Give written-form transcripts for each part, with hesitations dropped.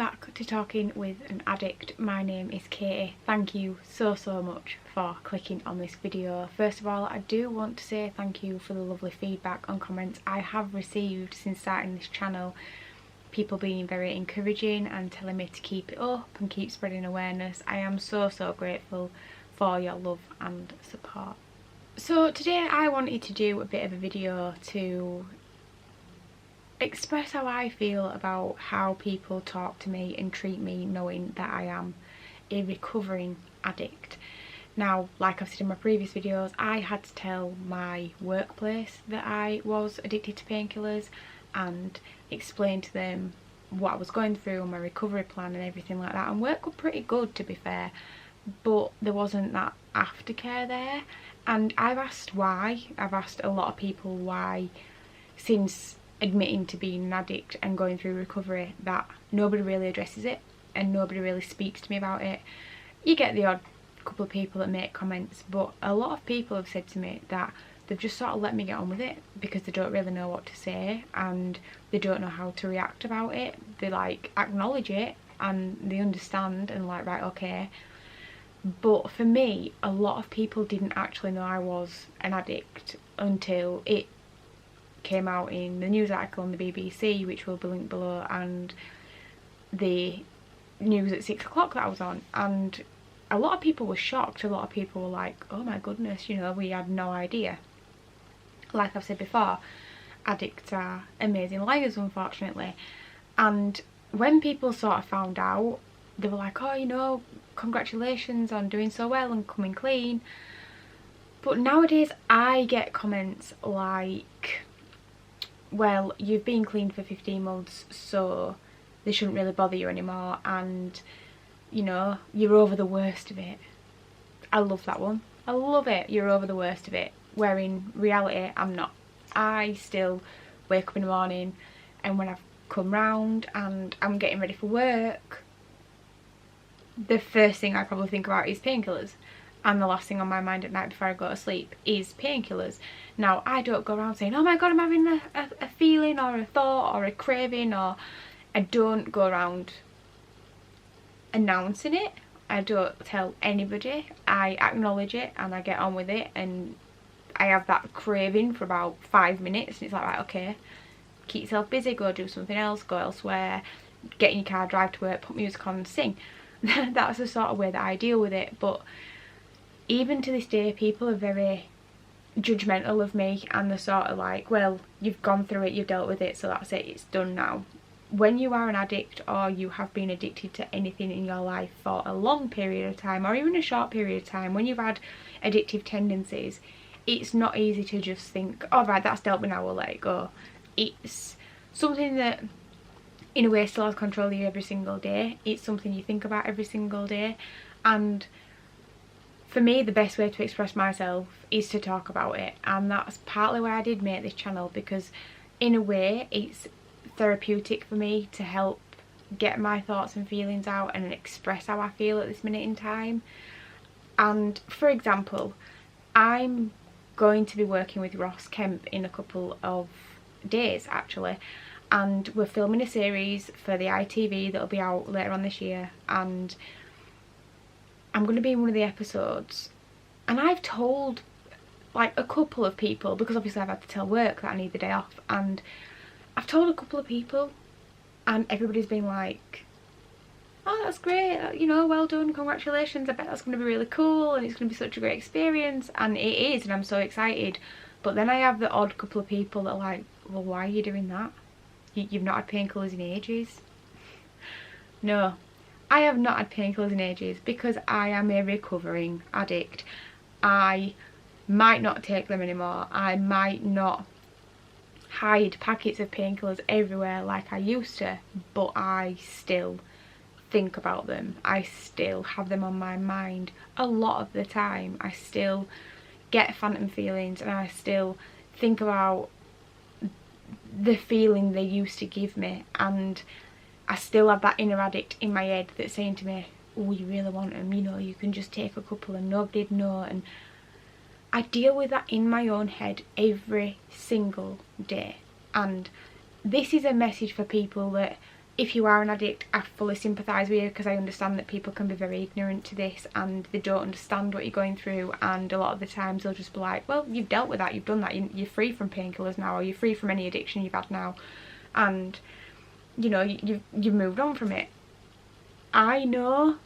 back to Talking with an Addict. My name is Katie. Thank you so much for clicking on this video. First of all, I do want to say thank you for the lovely feedback and comments I have received since starting this channel. People being very encouraging and telling me to keep it up and keep spreading awareness. I am so grateful for your love and support. So today I wanted to do a bit of a video to express how I feel about how people talk to me and treat me, knowing that I am a recovering addict. Now, like I've said in my previous videos, I had to tell my workplace that I was addicted to painkillers and explain to them what I was going through and my recovery plan and everything like that, and work was pretty good, to be fair, but there wasn't that aftercare there. And I've asked why. I've asked a lot of people why, since admitting to being an addict and going through recovery, that nobody really addresses it and nobody really speaks to me about it. You get the odd couple of people that make comments, but a lot of people have said to me that they've just sort of let me get on with it because they don't really know what to say and they don't know how to react about it. They like acknowledge it and they understand and like, right, okay. But for me, a lot of people didn't actually know I was an addict until it came out in the news article on the BBC, which will be linked below, and the news at 6 o'clock that I was on, and a lot of people were shocked. A lot of people were like, oh my goodness, you know, we had no idea. Like I've said before, addicts are amazing liars, unfortunately. And when people sort of found out, they were like, oh, you know, congratulations on doing so well and coming clean. But nowadays I get comments like, well, you've been clean for 15 months, so they shouldn't really bother you anymore, and you know, you're over the worst of it. I love that one. I love it. You're over the worst of it. Where in reality, I'm not. I still wake up in the morning, and when I've come round and I'm getting ready for work, the first thing I probably think about is painkillers. And the last thing on my mind at night before I go to sleep is painkillers. Now, I don't go around saying, oh my god, I'm having a feeling or a thought or a craving, or I don't go around announcing it. I don't tell anybody. I acknowledge it and I get on with it, and I have that craving for about 5 minutes and it's like, right, okay, keep yourself busy, go do something else, go elsewhere, get in your car, drive to work, put music on and sing. That's the sort of way that I deal with it. But even to this day, people are very judgmental of me, and they're sort of like, well, you've gone through it, you've dealt with it, so that's it, it's done now. When you are an addict, or you have been addicted to anything in your life for a long period of time, or even a short period of time, when you've had addictive tendencies, it's not easy to just think, oh right, that's dealt with now, we'll let it go. It's something that in a way still has control of you every single day. It's something you think about every single day, and for me, the best way to express myself is to talk about it, and that's partly why I did make this channel, because in a way it's therapeutic for me to help get my thoughts and feelings out and express how I feel at this minute in time. And for example, I'm going to be working with Ross Kemp in a couple of days actually, and we're filming a series for the ITV that'll be out later on this year, and I'm going to be in one of the episodes, and I've told like a couple of people, because obviously I've had to tell work that I need the day off, and I've told a couple of people and everybody's been like, oh, that's great, you know, well done, congratulations, I bet that's going to be really cool and it's going to be such a great experience. And it is, and I'm so excited. But then I have the odd couple of people that are like, well, why are you doing that? You've not had painkillers in ages. No, I have not had painkillers in ages because I am a recovering addict. I might not take them anymore. I might not hide packets of painkillers everywhere like I used to, but I still think about them. I still have them on my mind a lot of the time. I still get phantom feelings and I still think about the feeling they used to give me, and I still have that inner addict in my head that's saying to me, oh, you really want them, you know, you can just take a couple and nobody'd know. And I deal with that in my own head every single day. And this is a message for people that if you are an addict, I fully sympathise with you, because I understand that people can be very ignorant to this and they don't understand what you're going through, and a lot of the times they'll just be like, well, you've dealt with that, you've done that, you're free from painkillers now, or you're free from any addiction you've had now, and you know, you've moved on from it. I know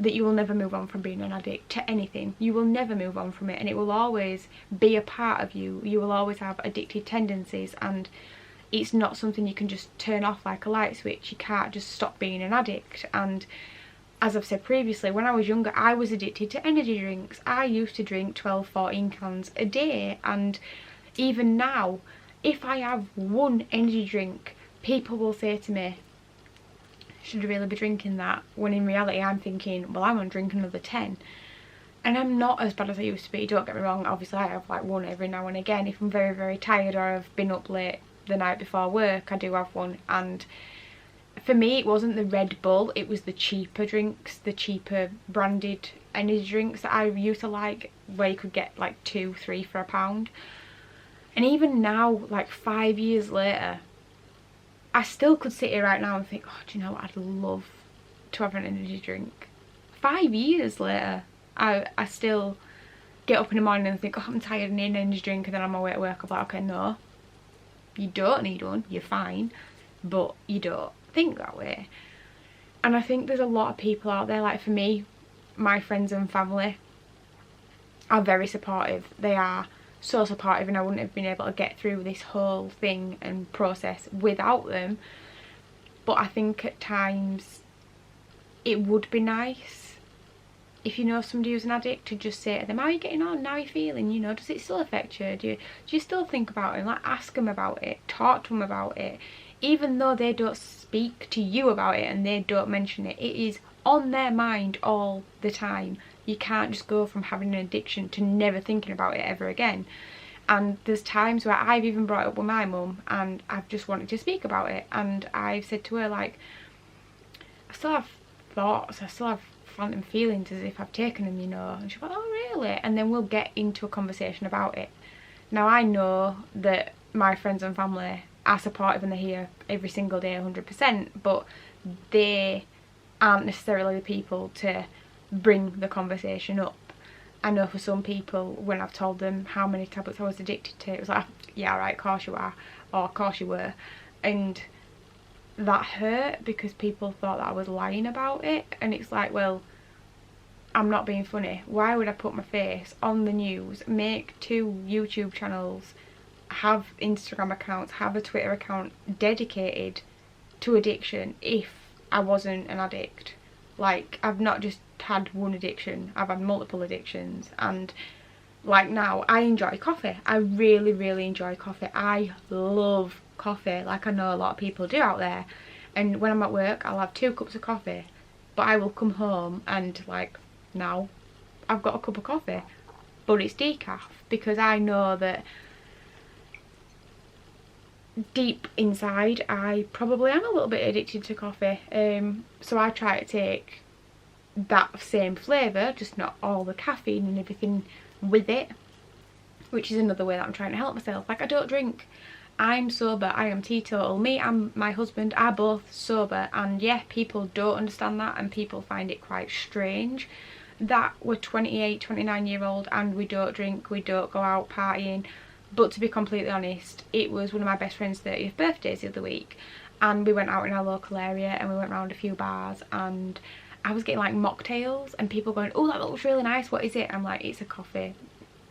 that you will never move on from being an addict to anything. You will never move on from it, and it will always be a part of you. You will always have addictive tendencies, and it's not something you can just turn off like a light switch. You can't just stop being an addict. And as I've said previously, when I was younger, I was addicted to energy drinks. I used to drink 12, 14 cans a day, and even now, if I have one energy drink, people will say to me, should I really be drinking that? When in reality I'm thinking, well, I'm gonna drink another 10. And I'm not as bad as I used to be, don't get me wrong. Obviously I have like one every now and again. If I'm very, very tired, or I've been up late the night before work, I do have one. And for me, it wasn't the Red Bull, it was the cheaper drinks, the cheaper branded energy drinks that I used to like, where you could get like 2, 3 for £1. And even now, like 5 years later, I still could sit here right now and think, oh, do you know what, I'd love to have an energy drink. 5 years later, I still get up in the morning and think, oh, I'm tired, I need an energy drink, and then on my way to work I'm like, okay, no, you don't need one, you're fine, but you don't think that way. And I think there's a lot of people out there, like for me, my friends and family are very supportive. They are so supportive, and I wouldn't have been able to get through this whole thing and process without them. But I think at times it would be nice if you know somebody who's an addict to just say to them, how are you getting on, how are you feeling, you know, does it still affect you, do you still think about it? Like, ask them about it, talk to them about it. Even though they don't speak to you about it and they don't mention it, it is on their mind all the time. You can't just go from having an addiction to never thinking about it ever again. And there's times where I've even brought it up with my mum and I've just wanted to speak about it, and I've said to her, like, I still have thoughts, I still have phantom feelings as if I've taken them, you know. And she's like, oh really? And then we'll get into a conversation about it. Now I know that my friends and family are supportive and they're here every single day 100%, but they aren't necessarily the people to bring the conversation up. I know for some people, when I've told them how many tablets I was addicted to, it was like, yeah right, of course you are, or of course you were. And that hurt because people thought that I was lying about it, and it's like, well, I'm not being funny. Why would I put my face on the news, make 2 YouTube channels, have Instagram accounts, have a Twitter account dedicated to addiction if I wasn't an addict? Like, I've not just had one addiction, I've had multiple addictions. And like now, I enjoy coffee. I really, really enjoy coffee. I love coffee, like I know a lot of people do out there. And when I'm at work, I'll have 2 cups of coffee, but I will come home and, like, now I've got a cup of coffee, but it's decaf, because I know that deep inside I probably am a little bit addicted to coffee. So I try to take that same flavour, just not all the caffeine and everything with it, which is another way that I'm trying to help myself. Like, I don't drink, I'm sober, I am teetotal. Me and my husband are both sober, and yeah, people don't understand that and people find it quite strange that we're 28, 29-year-old and we don't drink, we don't go out partying. But to be completely honest, it was one of my best friend's 30th birthdays the other week, and we went out in our local area and we went round a few bars, and I was getting like mocktails and people going, oh, that looks really nice, what is it? I'm like, it's a coffee,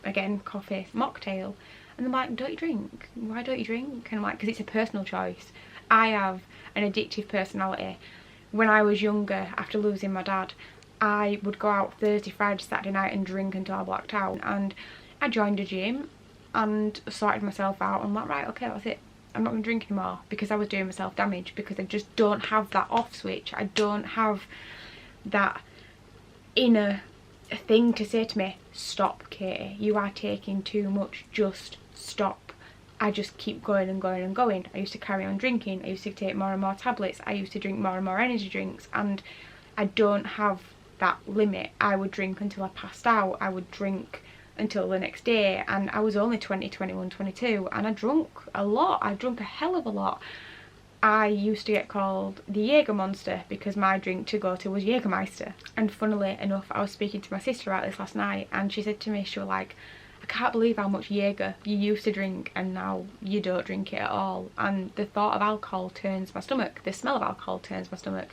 again, coffee mocktail. And they're like, don't you drink? Why don't you drink? And I'm like, because it's a personal choice. I have an addictive personality. When I was younger, after losing my dad, I would go out Thursday, Friday, Saturday night and drink until I blacked out. And I joined a gym and sorted myself out. I'm like, right, okay, that's it. I'm not going to drink anymore, because I was doing myself damage, because I just don't have that off switch. I don't have that inner thing to say to me, stop Katie, you are taking too much, just stop. I just keep going and going and going. I used to carry on drinking, I used to take more and more tablets, I used to drink more and more energy drinks, and I don't have that limit. I would drink until I passed out, I would drink until the next day, and I was only 20, 21, 22, and I drunk a lot. I drunk a hell of a lot, I used to get called the Jaeger monster because my drink to go to was Jägermeister. And funnily enough, I was speaking to my sister about this last night, and she said to me, she was like, I can't believe how much Jaeger you used to drink and now you don't drink it at all. And the thought of alcohol turns my stomach. The smell of alcohol turns my stomach.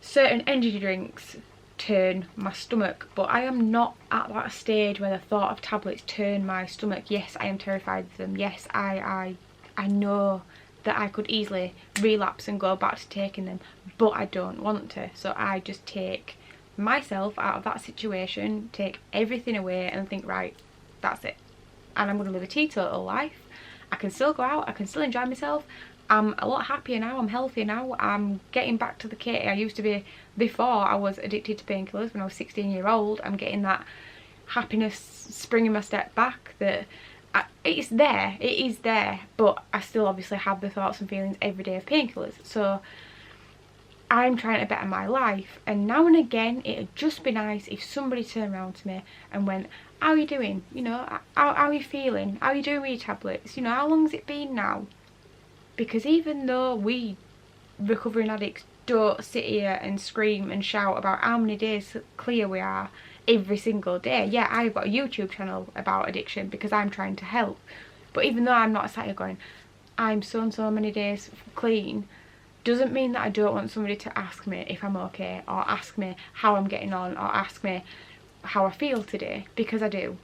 Certain energy drinks turn my stomach, but I am not at that stage where the thought of tablets turn my stomach. Yes, I am terrified of them. Yes, I know that I could easily relapse and go back to taking them, but I don't want to. So I just take myself out of that situation, take everything away and think, right, that's it. And I'm going to live a teetotal life. I can still go out, I can still enjoy myself. I'm a lot happier now, I'm healthier now, I'm getting back to the Katie I used to be before I was addicted to painkillers when I was 16-year-old. I'm getting that happiness springing my step back, that it's there, it is there, but I still obviously have the thoughts and feelings every day of painkillers. So I'm trying to better my life, and now and again it'd just be nice if somebody turned around to me and went, how are you doing? You know, how are you feeling? How are you doing with your tablets? You know, how long's it been now? Because even though we recovering addicts don't sit here and scream and shout about how many days clear we are every single day. Yeah, I've got a YouTube channel about addiction because I'm trying to help. But even though I'm not sat here going, I'm so and so many days clean, doesn't mean that I don't want somebody to ask me if I'm okay, or ask me how I'm getting on, or ask me how I feel today, because I do.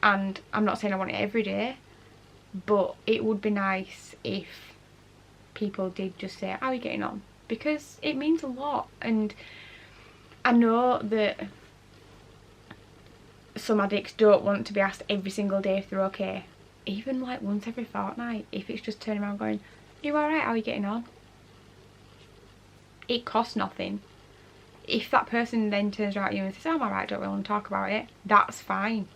And I'm not saying I want it every day, but it would be nice if people did just say, how are you getting on? Because it means a lot. And I know that some addicts don't want to be asked every single day if they're okay. Even like once every fortnight, if it's just turning around going, you alright, how are you getting on? It costs nothing. If that person then turns around at you and says, oh, I'm alright, don't really want to talk about it, that's fine.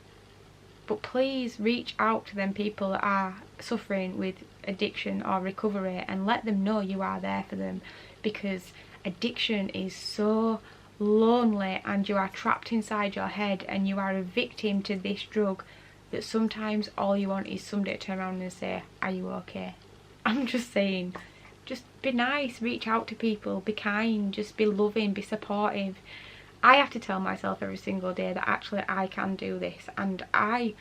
But please reach out to them people that are suffering with addiction or recovery and let them know you are there for them, because addiction is so lonely and you are trapped inside your head and you are a victim to this drug that sometimes all you want is somebody to turn around and say, are you okay? I'm just saying, just be nice, reach out to people, be kind, just be loving, be supportive. I have to tell myself every single day that actually I can do this, and I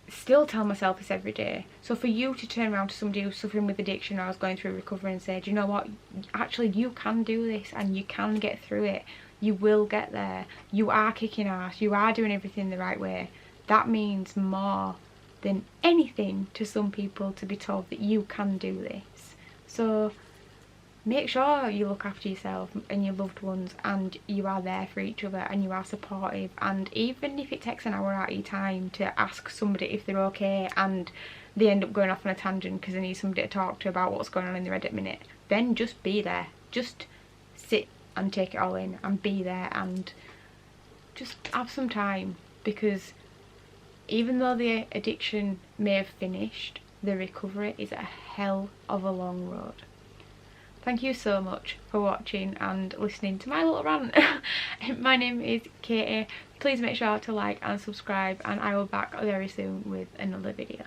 still tell myself this every day. So for you to turn around to somebody who's suffering with addiction or is going through recovery and say, do you know what, actually you can do this and you can get through it, you will get there, you are kicking ass, you are doing everything the right way, that means more than anything to some people, to be told that you can do this. So make sure you look after yourself and your loved ones, and you are there for each other and you are supportive. And even if it takes an hour out of your time to ask somebody if they're okay and they end up going off on a tangent because they need somebody to talk to about what's going on in their head at the minute, then just be there. Just sit and take it all in and be there and just have some time, because even though the addiction may have finished, the recovery is a hell of a long road. Thank you so much for watching and listening to my little rant. My name is Katie. Please make sure to like and subscribe, and I will be back very soon with another video.